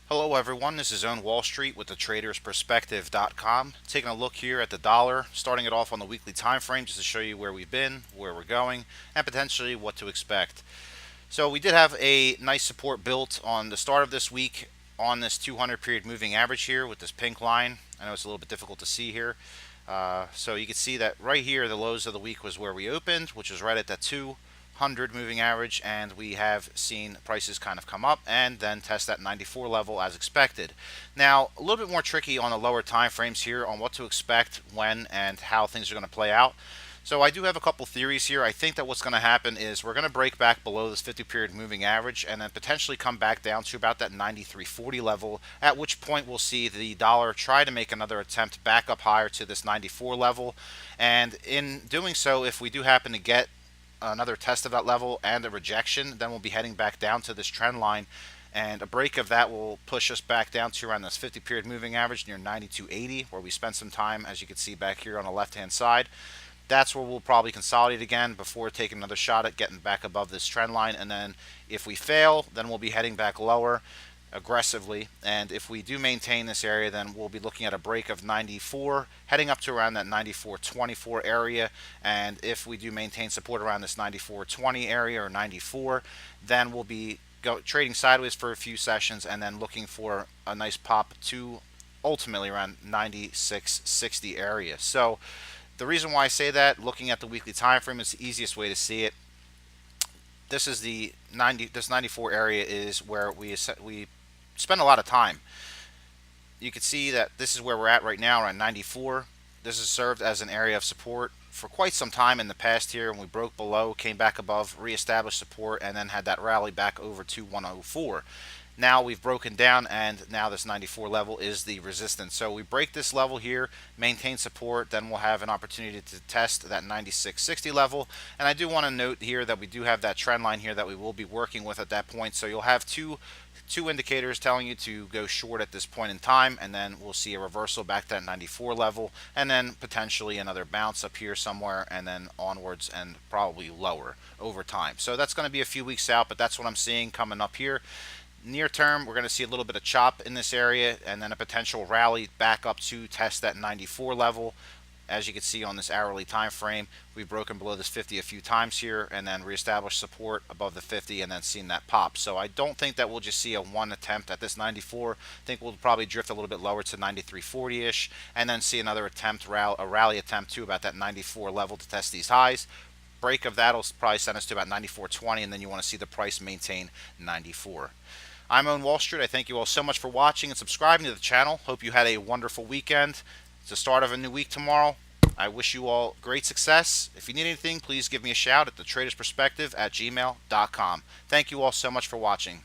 Hello everyone, this is Own Wall Street with the TradersPerspective.com. Taking a look here at the dollar, starting it off on the weekly time frame just to show you where we've been, where we're going, and potentially what to expect. So we did have a nice support built on the start of this week on this 200 period moving average here with this pink line. I know it's a little bit difficult to see here. So you can see that right here, the lows of the week was where we opened, which was right at that 200 moving average, and we have seen prices kind of come up and then test that 94 level as expected. Now, a little bit more tricky on the lower time frames here on what to expect, when, and how things are going to play out. So I do have a couple theories here. I think that what's going to happen is we're going to break back below this 50 period moving average and then potentially come back down to about that 93.40 level, at which point we'll see the dollar try to make another attempt back up higher to this 94 level. And in doing so, if we do happen to get another test of that level and a rejection, then we'll be heading back down to this trend line, and a break of that will push us back down to around this 50 period moving average near 92.80, where we spent some time, as you can see back here on the left hand side. That's where we'll probably consolidate again before taking another shot at getting back above this trend line. And then if we fail, then we'll be heading back lower aggressively. And if we do maintain this area, then we'll be looking at a break of 94, heading up to around that 94.24 area. And if we do maintain support around this 94.20 area or 94, then we'll be trading sideways for a few sessions and then looking for a nice pop to ultimately around 96.60 area. So the reason why I say that, looking at the weekly time frame, is the easiest way to see it. This is the 90. This 94 area is where we spend a lot of time. You can see that this is where we're at right now, around 94. This has served as an area of support for quite some time in the past here, and we broke below, came back above, reestablished support, and then had that rally back over to 104. Now we've broken down, and now this 94 level is the resistance. So we break this level here, maintain support, then we'll have an opportunity to test that 96.60 level. And I do want to note here that we do have that trend line here that we will be working with at that point. So you'll have two indicators telling you to go short at this point in time, and then we'll see a reversal back to that 94 level, and then potentially another bounce up here somewhere, and then onwards and probably lower over time. So that's going to be a few weeks out, but that's what I'm seeing coming up here. Near term, we're going to see a little bit of chop in this area and then a potential rally back up to test that 94 level. As you can see on this hourly time frame, we've broken below this 50 a few times here and then reestablished support above the 50 and then seen that pop. So I don't think that we'll just see a one attempt at this 94. I think we'll probably drift a little bit lower to 93.40-ish and then see another attempt, a rally attempt to about that 94 level to test these highs. Break of that will probably send us to about 94.20, and then you want to see the price maintain 94. I'm Own Wall Street. I thank you all so much for watching and subscribing to the channel. Hope you had a wonderful weekend. It's the start of a new week tomorrow. I wish you all great success. If you need anything, please give me a shout at thetradersperspective@gmail.com. Thank you all so much for watching.